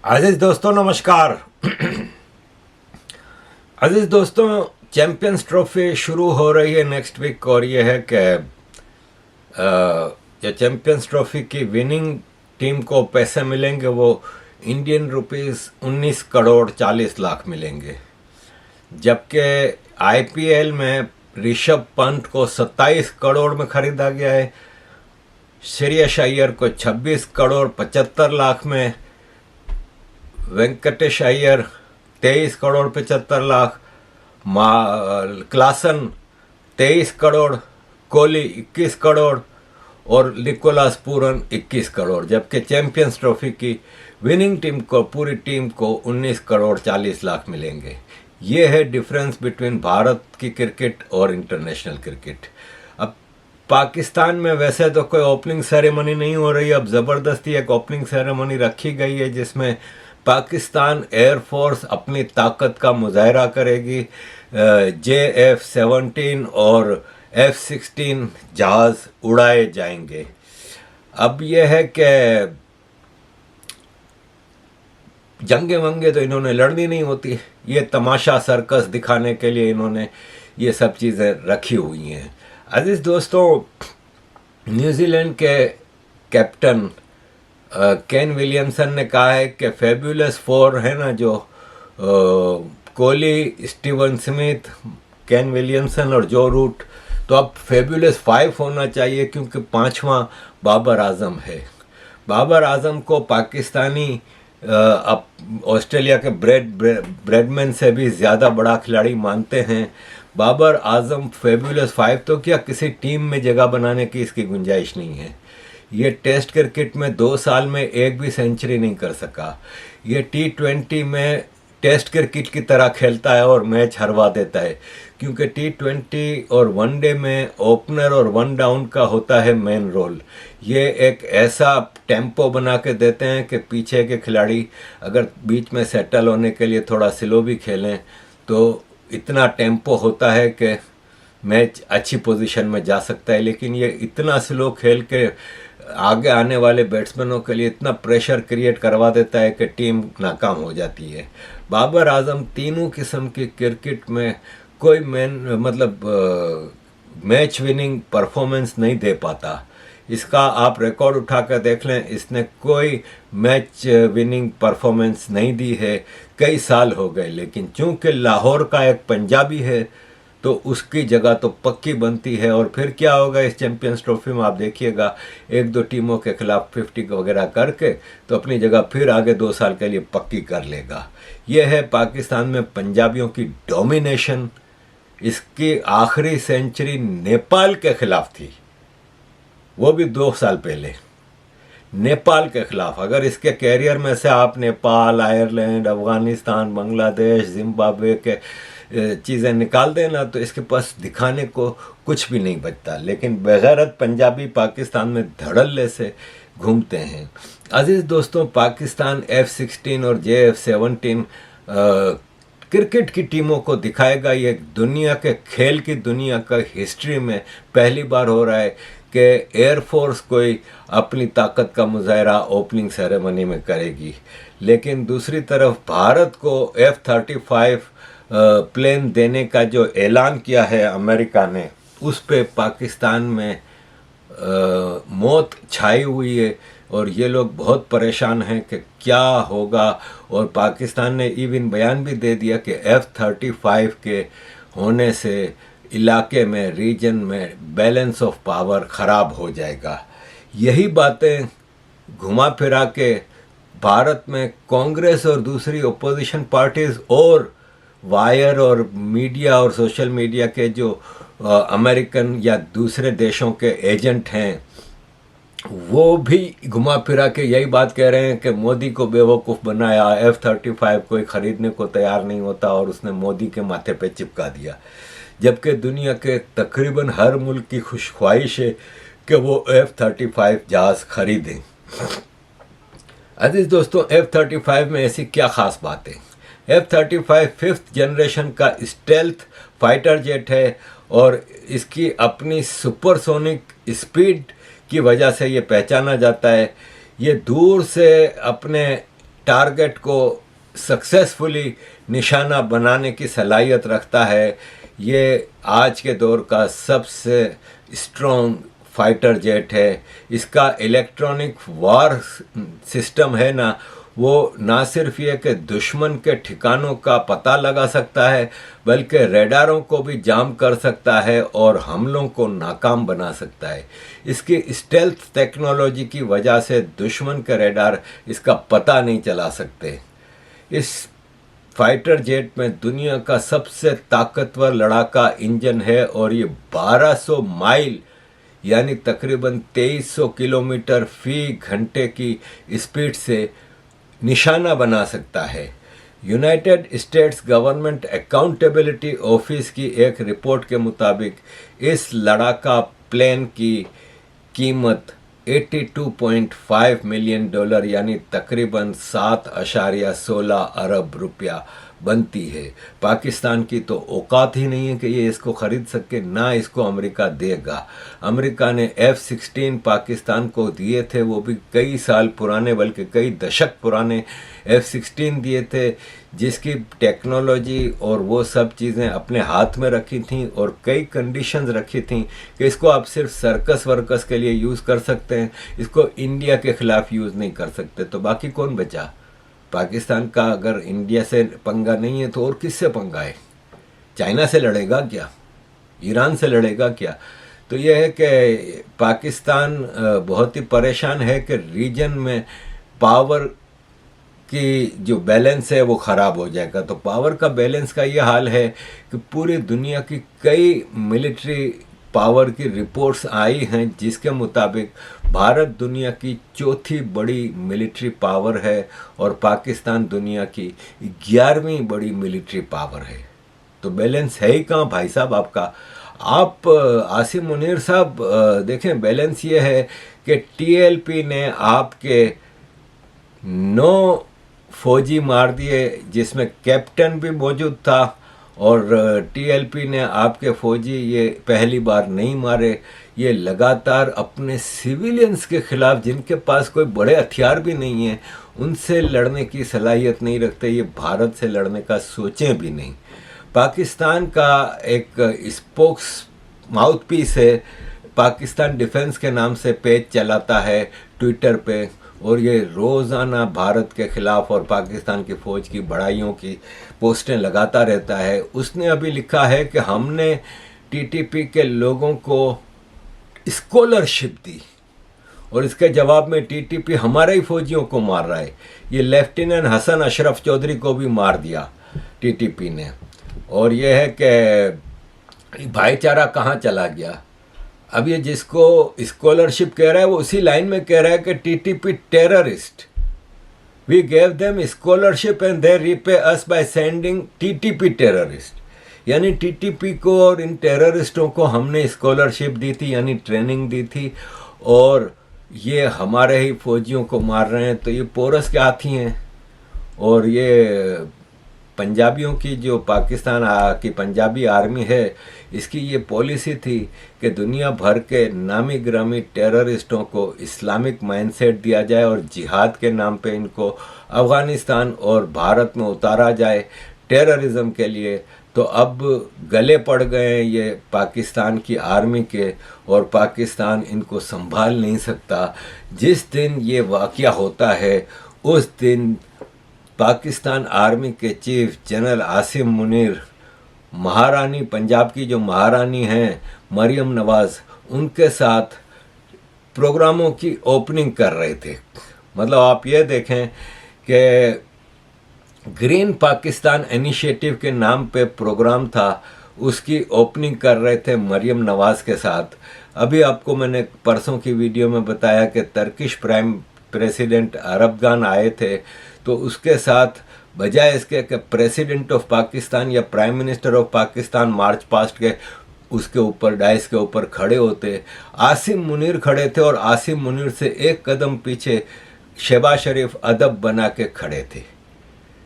अजीज दोस्तों नमस्कार। अजीज दोस्तों, चैंपियंस ट्रॉफी शुरू हो रही है नेक्स्ट वीक और ये है कि ये चैंपियंस ट्रॉफी की विनिंग टीम को पैसे मिलेंगे वो इंडियन रुपीस 19 करोड़ 40 लाख मिलेंगे, जबकि आईपीएल में ऋषभ पंत को 27 करोड़ में खरीदा गया है, श्रेयस अय्यर को 26 करोड़ 75 लाख में, वेंकटेश अय्यर 23 करोड़ 75 लाख, क्लासन 23 करोड़, कोहली 21 करोड़ और निकोलस पूरन 21 करोड़, जबकि चैंपियंस ट्रॉफी की विनिंग टीम को पूरी टीम को 19 करोड़ 40 लाख मिलेंगे। ये है डिफरेंस बिटवीन भारत की क्रिकेट और इंटरनेशनल क्रिकेट। अब पाकिस्तान में वैसे तो कोई ओपनिंग सेरेमनी नहीं हो रही, अब ज़बरदस्ती एक ओपनिंग सेरेमनी रखी गई है जिसमें पाकिस्तान एयरफोर्स अपनी ताकत का मुजाहरा करेगी। JF-17 और F-16 जहाज़ उड़ाए जाएंगे। अब यह है कि जंगे वंगे तो इन्होंने लड़नी नहीं होती, ये तमाशा सर्कस दिखाने के लिए इन्होंने ये सब चीज़ें रखी हुई हैं। अजीज दोस्तों, न्यूजीलैंड के कैप्टन केन विलियमसन ने कहा है कि फेब्यूलस 4 है ना, जो Kohli, Steven Smith, Kane Williamson और जो रूट, तो अब फेब्यूलस 5 होना चाहिए क्योंकि 5वां बाबर आजम है। बाबर आजम को पाकिस्तानी अब ऑस्ट्रेलिया के ब्रेडमैन से भी ज़्यादा बड़ा खिलाड़ी मानते हैं। बाबर आजम फेब्यूलस 5 तो क्या, किसी टीम में जगह बनाने की इसकी गुंजाइश नहीं है। ये टेस्ट क्रिकेट में 2 साल में एक भी सेंचुरी नहीं कर सका। ये T20 में टेस्ट क्रिकेट की तरह खेलता है और मैच हरवा देता है, क्योंकि T20 और वनडे में ओपनर और वन डाउन का होता है मेन रोल। ये एक ऐसा टेम्पो बना के देते हैं कि पीछे के खिलाड़ी अगर बीच में सेटल होने के लिए थोड़ा स्लो भी खेलें तो इतना टेम्पो होता है कि मैच अच्छी पोजीशन में जा सकता है। लेकिन ये इतना स्लो खेल के आगे आने वाले बैट्समैनों के लिए इतना प्रेशर क्रिएट करवा देता है कि टीम नाकाम हो जाती है। बाबर आजम तीनों किस्म की क्रिकेट में कोई मैच विनिंग परफॉर्मेंस नहीं दे पाता। इसका आप रिकॉर्ड उठा कर देख लें, इसने कोई मैच विनिंग परफॉर्मेंस नहीं दी है, कई साल हो गए। लेकिन चूंकि लाहौर का एक पंजाबी है तो उसकी जगह तो पक्की बनती है। और फिर क्या होगा इस चैंपियंस ट्रॉफी में, आप देखिएगा 1-2 टीमों के खिलाफ 50 वगैरह करके तो अपनी जगह फिर आगे 2 साल के लिए पक्की कर लेगा। यह है पाकिस्तान में पंजाबियों की डोमिनेशन। इसकी आखिरी सेंचुरी नेपाल के खिलाफ थी, वो भी 2 साल पहले, नेपाल के खिलाफ। अगर इसके कैरियर में से आप नेपाल, आयरलैंड, अफगानिस्तान, बांग्लादेश, जिम्बाब्वे के चीज़ें निकाल देना तो इसके पास दिखाने को कुछ भी नहीं बचता। लेकिन बेगैरत पंजाबी पाकिस्तान में धड़ल्ले से घूमते हैं। अजीज़ दोस्तों, पाकिस्तान F-16 और JF-17 क्रिकेट की टीमों को दिखाएगा। ये दुनिया के खेल की दुनिया का हिस्ट्री में पहली बार हो रहा है कि एयरफोर्स कोई अपनी ताकत का मुजाहरा ओपनिंग सेरेमनी में करेगी। लेकिन दूसरी तरफ भारत को F-35 प्लेन देने का जो ऐलान किया है अमेरिका ने, उस पे पाकिस्तान में मौत छाई हुई है और ये लोग बहुत परेशान हैं कि क्या होगा। और पाकिस्तान ने इवन बयान भी दे दिया कि F-35 के होने से इलाके में, रीजन में बैलेंस ऑफ पावर ख़राब हो जाएगा। यही बातें घुमा फिरा के भारत में कांग्रेस और दूसरी ओपोजिशन पार्टीज़ और वायर और मीडिया और सोशल मीडिया के जो अमेरिकन या दूसरे देशों के एजेंट हैं, वो भी घुमा फिरा के यही बात कह रहे हैं कि मोदी को बेवकूफ़ बनाया, F-35 कोई ख़रीदने को तैयार नहीं होता और उसने मोदी के माथे पे चिपका दिया। जबकि दुनिया के तकरीबन हर मुल्क की खुशख्वाहिश है कि वो F-35 जहाज़ खरीदें। अजीज़ दोस्तों, F-35 में ऐसी क्या ख़ास बात है? F-35 5th जनरेशन का स्टेल्थ फाइटर जेट है और इसकी अपनी सुपरसोनिक स्पीड की वजह से ये पहचाना जाता है। ये दूर से अपने टारगेट को सक्सेसफुली निशाना बनाने की सलाहियत रखता है। ये आज के दौर का सबसे स्ट्रॉन्ग फाइटर जेट है। इसका इलेक्ट्रॉनिक वार सिस्टम है ना, वो ना सिर्फ ये कि दुश्मन के ठिकानों का पता लगा सकता है, बल्कि रेडारों को भी जाम कर सकता है और हमलों को नाकाम बना सकता है। इसकी स्टेल्थ टेक्नोलॉजी की वजह से दुश्मन के रेडार इसका पता नहीं चला सकते। इस फाइटर जेट में दुनिया का सबसे ताकतवर लड़ाका इंजन है और ये 1200 माइल यानी तकरीबन 2300 किलोमीटर फी घंटे की स्पीड से निशाना बना सकता है। United states government accountability office की एक रिपोर्ट के मुताबिक इस लड़ाका प्लेन की कीमत $82.5 मिलियन यानी तकरीबन 7.16 अरब रुपया बनती है। पाकिस्तान की तो औकात ही नहीं है कि ये इसको ख़रीद सके, ना इसको अमेरिका देगा। अमेरिका ने F-16 पाकिस्तान को दिए थे, वो भी कई साल पुराने, बल्कि कई दशक पुराने F-16 दिए थे, जिसकी टेक्नोलॉजी और वो सब चीज़ें अपने हाथ में रखी थी और कई कंडीशंस रखी थी कि इसको आप सिर्फ सर्कस वर्कस के लिए यूज़ कर सकते हैं, इसको इंडिया के ख़िलाफ़ यूज़ नहीं कर सकते। तो बाकी कौन बचा? पाकिस्तान का अगर इंडिया से पंगा नहीं है तो और किससे पंगा है? चाइना से लड़ेगा क्या? ईरान से लड़ेगा क्या? तो यह है कि पाकिस्तान बहुत ही परेशान है कि रीजन में पावर की जो बैलेंस है वो ख़राब हो जाएगा। तो पावर का बैलेंस का ये हाल है कि पूरी दुनिया की कई मिलिट्री पावर की रिपोर्ट्स आई हैं, जिसके मुताबिक भारत दुनिया की चौथी बड़ी मिलिट्री पावर है और पाकिस्तान दुनिया की 11वीं बड़ी मिलिट्री पावर है। तो बैलेंस है ही कहाँ भाई साहब आपका? आप आसिम मुनीर साहब देखें, बैलेंस ये है कि टीएलपी ने आपके 9 फौजी मार दिए, जिसमें कैप्टन भी मौजूद था, और टीएलपी ने आपके फौजी ये पहली बार नहीं मारे। ये लगातार अपने सिविलियंस के ख़िलाफ़, जिनके पास कोई बड़े हथियार भी नहीं हैं, उनसे लड़ने की सलाहियत नहीं रखते। ये भारत से लड़ने का सोचें भी नहीं। पाकिस्तान का एक स्पोक्स माउथ पीस है, पाकिस्तान डिफेंस के नाम से पेज चलाता है ट्विटर पे, और ये रोज़ाना भारत के ख़िलाफ़ और पाकिस्तान की फ़ौज की बड़ाइयों की पोस्टें लगाता रहता है। उसने अभी लिखा है कि हमने टीटीपी के लोगों को स्कॉलरशिप दी और इसके जवाब में टीटीपी हमारे ही फौजियों को मार रहा है। ये लेफ्टिनेंट हसन अशरफ चौधरी को भी मार दिया टीटीपी ने। और ये है कि भाईचारा कहाँ चला गया? अब ये जिसको स्कॉलरशिप कह रहा है वो उसी लाइन में कह रहा है कि TTP terrorist, we gave them scholarship and they repay us by sending TTP terrorist. यानी टीटीपी को और इन टेररिस्टों को हमने स्कॉलरशिप दी थी, यानी ट्रेनिंग दी थी, और ये हमारे ही फौजियों को मार रहे हैं। तो ये पोरस के हाथी हैं। और ये पंजाबियों की जो पाकिस्तान की पंजाबी आर्मी है, इसकी ये पॉलिसी थी कि दुनिया भर के नामी ग्रामी टेररिस्टों को इस्लामिक माइंडसेट दिया जाए और जिहाद के नाम पे इनको अफ़गानिस्तान और भारत में उतारा जाए टेररिज्म के लिए। तो अब गले पड़ गए हैं ये पाकिस्तान की आर्मी के, और पाकिस्तान इनको संभाल नहीं सकता। जिस दिन ये वाक़या होता है उस दिन पाकिस्तान आर्मी के चीफ जनरल आसिम मुनीर, महारानी पंजाब की जो महारानी हैं मरियम नवाज़, उनके साथ प्रोग्रामों की ओपनिंग कर रहे थे। मतलब आप ये देखें कि ग्रीन पाकिस्तान इनिशिएटिव के नाम पे प्रोग्राम था, उसकी ओपनिंग कर रहे थे मरियम नवाज़ के साथ। अभी आपको मैंने परसों की वीडियो में बताया कि टर्किश प्राइम प्रेसिडेंट अरबगान आए थे, तो उसके साथ बजाय इसके कि प्रेसिडेंट ऑफ पाकिस्तान या prime minister of Pakistan march past के उसके ऊपर डाइस के ऊपर खड़े होते, आसिम मुनीर खड़े थे, और आसिम मुनीर से एक कदम पीछे शहबाज शरीफ अदब बना के खड़े थे।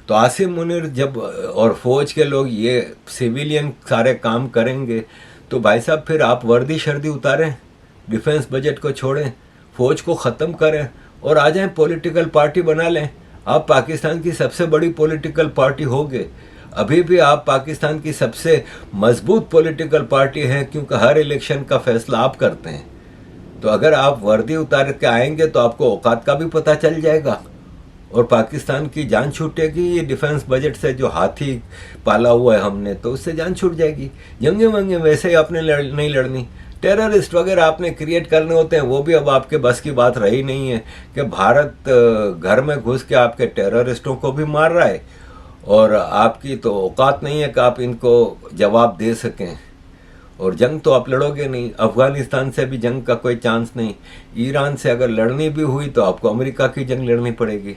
तो आसिम मुनीर जब और फौज के लोग ये सिविलियन सारे काम करेंगे, तो भाई साहब फिर आप वर्दी शर्दी उतारें, डिफेंस बजट को छोड़ें, फौज को ख़त्म करें और आ जाएं पॉलिटिकल पार्टी बना लें। आप पाकिस्तान की सबसे बड़ी पॉलिटिकल पार्टी होगे, अभी भी आप पाकिस्तान की सबसे मजबूत पॉलिटिकल पार्टी हैं, क्योंकि हर इलेक्शन का फैसला आप करते हैं। तो अगर आप वर्दी उतार के आएंगे तो आपको औकात का भी पता चल जाएगा और पाकिस्तान की जान छूटेगी। ये डिफेंस बजट से जो हाथी पाला हुआ है हमने, तो उससे जान छूट जाएगी। जंगे वंगे वैसे ही आपने नहीं लड़नी। टेररिस्ट वगैरह आपने क्रिएट करने होते हैं, वो भी अब आपके बस की बात रही नहीं है कि भारत घर में घुस के आपके टेररिस्टों को भी मार रहा है और आपकी तो औकात नहीं है कि आप इनको जवाब दे सकें। और जंग तो आप लड़ोगे नहीं, अफगानिस्तान से भी जंग का कोई चांस नहीं। ईरान से अगर लड़नी भी हुई तो आपको अमेरिका की जंग लड़नी पड़ेगी।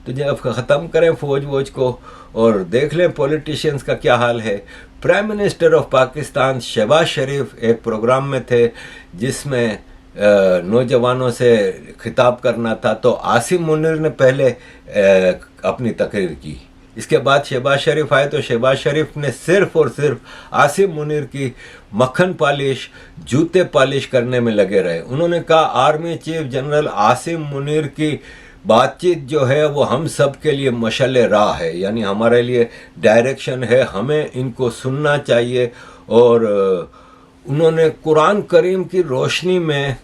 तो जब ख़त्म करें फौज वोज को और देख लें पॉलिटिशियंस का क्या हाल है। Prime minister of Pakistan Shehbaz Sharif एक प्रोग्राम में थे जिसमें नौजवानों से खिताब करना था, तो आसिम मुनीर ने पहले अपनी तकरीर की। इसके बाद शहबाज शरीफ आए तो शहबाज शरीफ ने सिर्फ और सिर्फ आसिम मुनीर की मक्खन पॉलिश, जूते पॉलिश करने में लगे रहे। उन्होंने कहा army chief general Asim Munir की बातचीत जो है वो हम सब के लिए मशाले राह है, यानी हमारे लिए डायरेक्शन है, हमें इनको सुनना चाहिए। और उन्होंने कुरान करीम की रोशनी में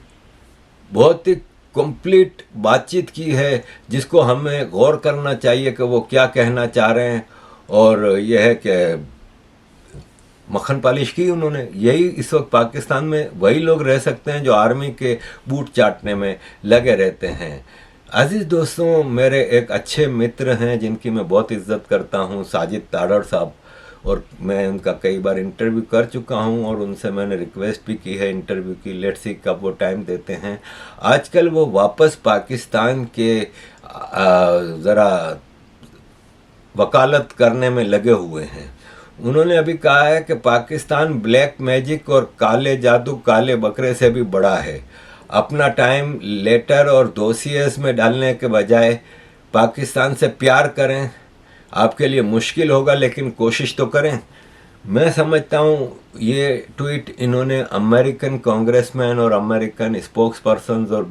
बहुत ही कंप्लीट बातचीत की है, जिसको हमें गौर करना चाहिए कि वो क्या कहना चाह रहे हैं। और यह है कि मक्खन पॉलिश की उन्होंने। यही इस वक्त पाकिस्तान में वही लोग रह सकते हैं जो आर्मी के बूट चाटने में लगे रहते हैं। अजीज दोस्तों, मेरे एक अच्छे मित्र हैं जिनकी मैं बहुत इज्जत करता हूं, साजिद ताड़र साहब, और मैं उनका कई बार इंटरव्यू कर चुका हूं और उनसे मैंने रिक्वेस्ट भी की है इंटरव्यू की। लेट्स सी कब वो टाइम देते हैं। आजकल वो वापस पाकिस्तान के ज़रा वकालत करने में लगे हुए हैं। उन्होंने अभी कहा है कि पाकिस्तान ब्लैक मैजिक और काले जादू, काले बकरे से भी बड़ा है। अपना टाइम लेटर और दोसियर्स में डालने के बजाय पाकिस्तान से प्यार करें। आपके लिए मुश्किल होगा लेकिन कोशिश तो करें। मैं समझता हूँ ये ट्वीट इन्होंने अमेरिकन कांग्रेसमैन और अमेरिकन स्पोक्स पर्सन्स और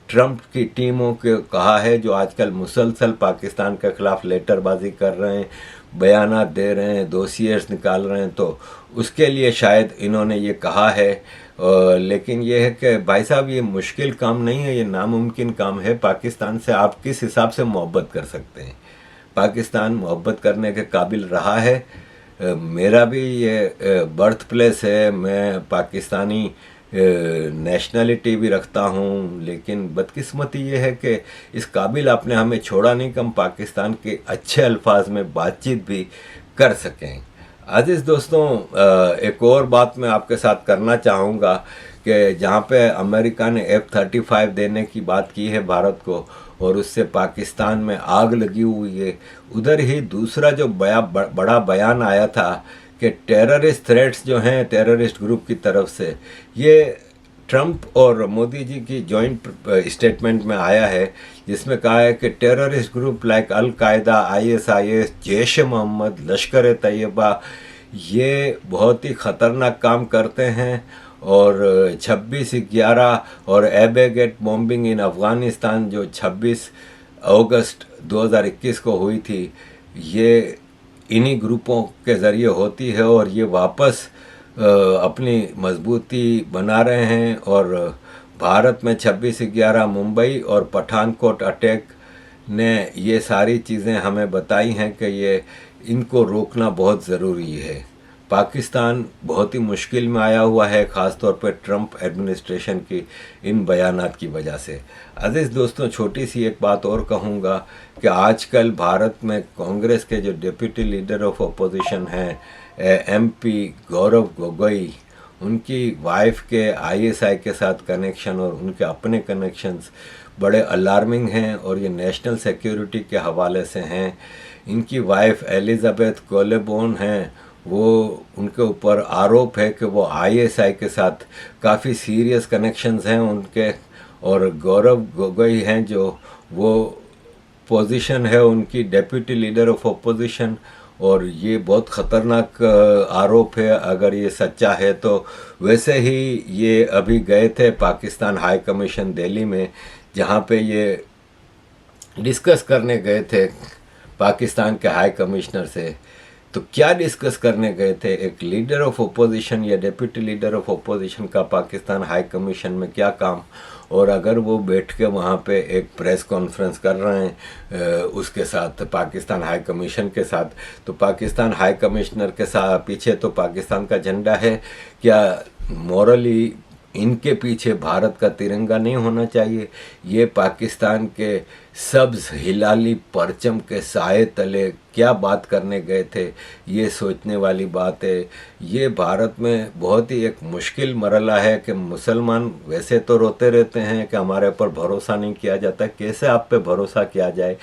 ट्रंप की टीमों के कहा है, जो आजकल मुसलसल पाकिस्तान के खिलाफ लेटरबाजी कर रहे हैं, बयानात दे रहे हैं, दोसियर्स निकाल रहे हैं। तो उसके लिए शायद इन्होंने ये कहा है। लेकिन ये है कि भाई साहब, ये मुश्किल काम नहीं है, ये नामुमकिन काम है। पाकिस्तान से आप किस हिसाब से मोहब्बत कर सकते हैं? पाकिस्तान मोहब्बत करने के काबिल रहा है। मेरा भी ये बर्थ प्लेस है, मैं पाकिस्तानी नेशनलिटी भी रखता हूँ, लेकिन बदकिस्मती ये है कि इस काबिल आपने हमें छोड़ा नहीं कि हम पाकिस्तान के अच्छे अल्फाज में बातचीत भी कर सकें। अजीज़ दोस्तों, एक और बात मैं आपके साथ करना चाहूँगा कि जहाँ पे अमेरिका ने F-35 देने की बात की है भारत को और उससे पाकिस्तान में आग लगी हुई है, उधर ही दूसरा जो बड़ा बयान आया था कि टेररिस्ट थ्रेट्स जो हैं टेररिस्ट ग्रुप की तरफ से, ये ट्रंप और मोदी जी की जॉइंट स्टेटमेंट में आया है, जिसमें कहा है कि terrorist group like al Qaeda, ISIS, Jaish Mohammed, Lashkar Taiba, ये बहुत ही ख़तरनाक काम करते हैं। और 26/11 और एबेगेट बॉम्बिंग इन अफ़गानिस्तान जो 26 अगस्त 2021 को हुई थी, ये इन्हीं ग्रुपों के ज़रिए होती है और ये वापस अपनी मजबूती बना रहे हैं। और भारत में 26/11 मुंबई और पठानकोट अटैक ने ये सारी चीज़ें हमें बताई हैं कि ये इनको रोकना बहुत ज़रूरी है। पाकिस्तान बहुत ही मुश्किल में आया हुआ है, ख़ास तौर पर ट्रंप एडमिनिस्ट्रेशन की इन बयानात की वजह से। अजीज़ दोस्तों, छोटी सी एक बात और कहूँगा कि आजकल भारत में कांग्रेस के जो डिप्टी लीडर ऑफ अपोजिशन हैं MP गौरव गोगोई, उनकी वाइफ के ISI के साथ कनेक्शन और उनके अपने कनेक्शंस बड़े अलार्मिंग हैं और ये नेशनल सिक्योरिटी के हवाले से हैं। इनकी वाइफ एलिजाबेथ कोलेबोन हैं, वो उनके ऊपर आरोप है कि वो ISI के साथ काफ़ी सीरियस कनेक्शंस हैं उनके। और गौरव गोगोई हैं जो वो पोजीशन है उनकी डेप्यूटी लीडर ऑफ अपोजिशन, और ये बहुत ख़तरनाक आरोप है अगर ये सच्चा है तो। वैसे ही ये अभी गए थे पाकिस्तान हाई कमीशन दिल्ली में, जहाँ पे ये डिस्कस करने गए थे पाकिस्तान के हाई कमिश्नर से, तो क्या डिस्कस करने गए थे? एक लीडर ऑफ ओपोजिशन या डिप्टी लीडर ऑफ ओपोजिशन का पाकिस्तान हाई कमीशन में क्या काम? और अगर वो बैठ के वहाँ पे एक प्रेस कॉन्फ्रेंस कर रहे हैं उसके साथ, पाकिस्तान हाई कमीशन के साथ, तो पाकिस्तान हाई कमिश्नर के साथ पीछे तो पाकिस्तान का झंडा है, क्या मॉरली इनके पीछे भारत का तिरंगा नहीं होना चाहिए? ये पाकिस्तान के सब्ज हिलाली परचम के साए तले क्या बात करने गए थे? ये सोचने वाली बात है। ये भारत में बहुत ही एक मुश्किल मरला है कि मुसलमान वैसे तो रोते रहते हैं कि हमारे ऊपर भरोसा नहीं किया जाता, कैसे आप पे भरोसा किया जाए?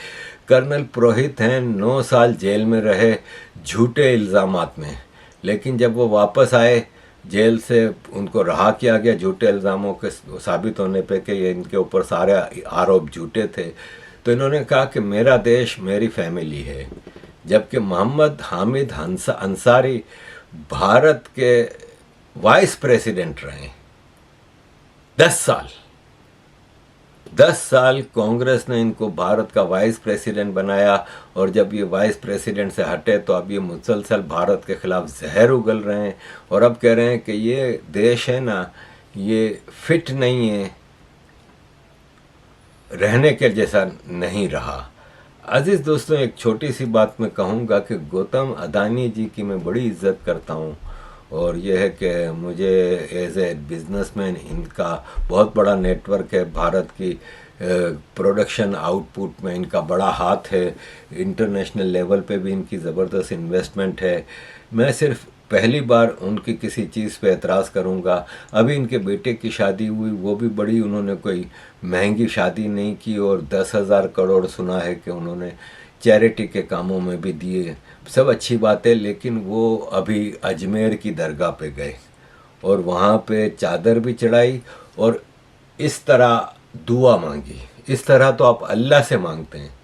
कर्नल पुरोहित हैं, 9 साल जेल में रहे झूठे इल्ज़ामात में, लेकिन जब वो वापस आए जेल से, उनको रहा किया गया झूठे इल्ज़ामों के साबित होने पे कि ये इनके ऊपर सारे आरोप झूठे थे। तो इन्होंने कहा कि मेरा देश मेरी फैमिली है। जबकि मोहम्मद हामिद अंसारी भारत के वाइस प्रेसिडेंट रहे 10 साल कांग्रेस ने इनको भारत का वाइस प्रेसिडेंट बनाया, और जब ये वाइस प्रेसिडेंट से हटे तो अब ये मुसलसल भारत के खिलाफ जहर उगल रहे हैं, और अब कह रहे हैं कि ये देश है ना, ये फिट नहीं है, रहने के जैसा नहीं रहा। अजीज़ दोस्तों, एक छोटी सी बात मैं कहूँगा कि गौतम अदानी जी की मैं बड़ी इज्जत करता हूँ, और यह है कि मुझे एज ए बिजनेसमैन इनका बहुत बड़ा नेटवर्क है, भारत की प्रोडक्शन आउटपुट में इनका बड़ा हाथ है, इंटरनेशनल लेवल पे भी इनकी ज़बरदस्त इन्वेस्टमेंट है। मैं सिर्फ पहली बार उनकी किसी चीज़ पे एतराज़ करूँगा। अभी इनके बेटे की शादी हुई, वो भी बड़ी, उन्होंने कोई महंगी शादी नहीं की, और 10,000 करोड़ सुना है कि उन्होंने चैरिटी के कामों में भी दिए। सब अच्छी बात है, लेकिन वो अभी अजमेर की दरगाह पे गए और वहाँ पे चादर भी चढ़ाई और इस तरह दुआ मांगी। इस तरह तो आप अल्लाह से मांगते हैं,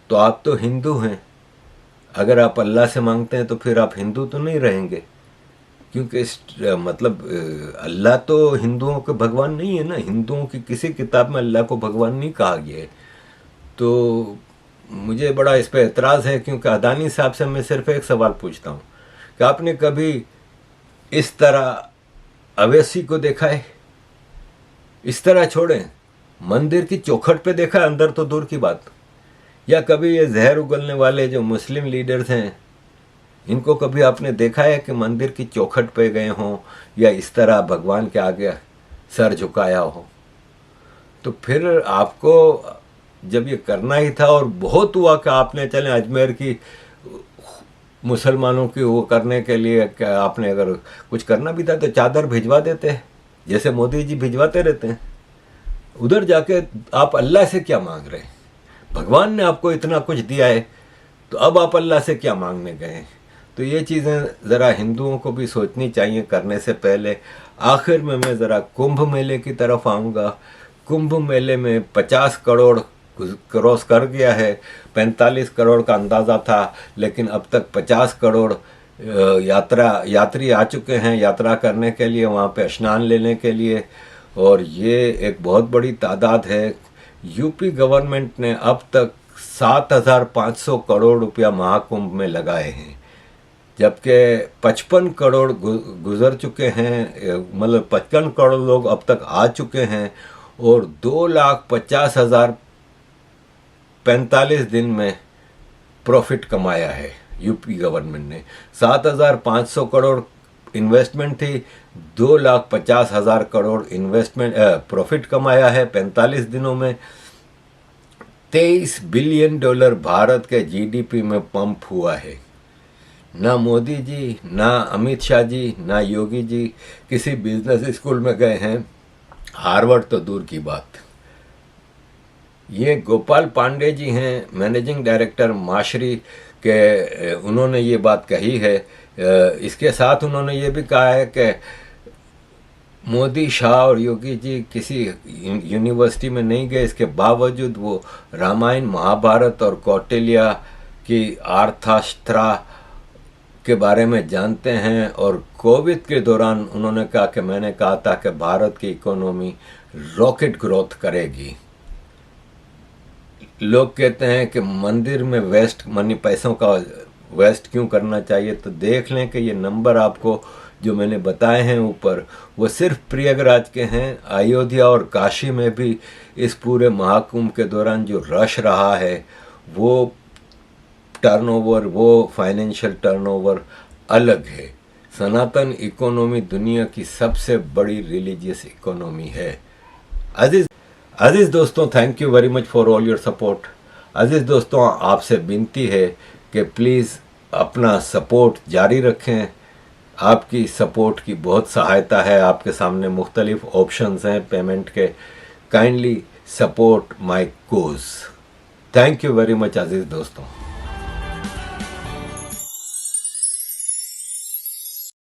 तो आप तो हिंदू हैं। अगर आप अल्लाह से मांगते हैं तो फिर आप हिंदू तो नहीं रहेंगे, क्योंकि अल्लाह तो हिंदुओं के भगवान नहीं है ना। हिंदुओं की किसी किताब में अल्लाह को भगवान नहीं कहा गया है। तो मुझे बड़ा इस पर एतराज़ है, क्योंकि अदानी साहब से मैं सिर्फ एक सवाल पूछता हूँ कि आपने कभी इस तरह अवैसी को देखा है? इस तरह छोड़ें, मंदिर की चौखट पे देखा है, अंदर तो दूर की बात। या कभी ये जहर उगलने वाले जो मुस्लिम लीडर्स हैं, इनको कभी आपने देखा है कि मंदिर की चौखट पे गए हों या इस तरह भगवान के आगे सर झुकाया हो? तो फिर आपको जब ये करना ही था, और बहुत हुआ कि आपने चले अजमेर की मुसलमानों की वो करने के लिए, क्या आपने अगर कुछ करना भी था तो चादर भिजवा देते, जैसे मोदी जी भिजवाते रहते हैं। उधर जाके आप अल्लाह से क्या मांग रहे हैं? भगवान ने आपको इतना कुछ दिया है, तो अब आप अल्लाह से क्या मांगने गए? तो ये चीज़ें ज़रा हिंदुओं को भी सोचनी चाहिए करने से पहले। आखिर में मैं ज़रा कुंभ मेले की तरफ आऊँगा। कुंभ मेले में 50 करोड़ क्रॉस कर गया है। 45 करोड़ का अंदाज़ा था, लेकिन अब तक 50 करोड़ यात्री आ चुके हैं यात्रा करने के लिए, वहाँ पे स्नान लेने के लिए, और ये एक बहुत बड़ी तादाद है। यूपी गवर्नमेंट ने अब तक 7,500 करोड़ रुपया महाकुंभ में लगाए हैं, जबकि 55 करोड़ गुजर चुके हैं, मतलब 55 करोड़ लोग अब तक आ चुके हैं, और 2,50,000 45 दिन में प्रॉफिट कमाया है यूपी गवर्नमेंट ने। 7,500 करोड़ इन्वेस्टमेंट थी, 2,50,000 करोड़ इन्वेस्टमेंट प्रॉफिट कमाया है 45 दिनों में। $23 बिलियन भारत के जीडीपी में पंप हुआ है। ना मोदी जी, ना अमित शाह जी, ना योगी जी किसी बिजनेस स्कूल में गए हैं, हार्वर्ड तो दूर की बात। ये गोपाल पांडे जी हैं, मैनेजिंग डायरेक्टर माशरी के, उन्होंने ये बात कही है। इसके साथ उन्होंने ये भी कहा है कि मोदी, शाह और योगी जी किसी यूनिवर्सिटी में नहीं गए, इसके बावजूद वो रामायण, महाभारत और कौटिल्य की अर्थशास्त्र के बारे में जानते हैं। और कोविड के दौरान उन्होंने कहा कि मैंने कहा था कि भारत की इकोनॉमी रॉकेट ग्रोथ करेगी। लोग कहते हैं कि मंदिर में वेस्ट मनी, पैसों का वेस्ट क्यों करना चाहिए, तो देख लें कि ये नंबर आपको जो मैंने बताए हैं ऊपर, वो सिर्फ प्रयागराज के हैं। अयोध्या और काशी में भी इस पूरे महाकुंभ के दौरान जो रश रहा है, वो टर्नओवर, वो फाइनेंशियल टर्नओवर अलग है। सनातन इकोनॉमी दुनिया की सबसे बड़ी रिलीजियस इकोनॉमी है। अजीज दोस्तों, thank you very much for all your support. अजीज दोस्तों, आपसे विनती है कि प्लीज़ अपना सपोर्ट जारी रखें। आपकी सपोर्ट की बहुत सहायता है। आपके सामने मुख्तलिफ ऑप्शंस हैं पेमेंट के। Kindly support my cause. Thank you very much अजीज दोस्तों।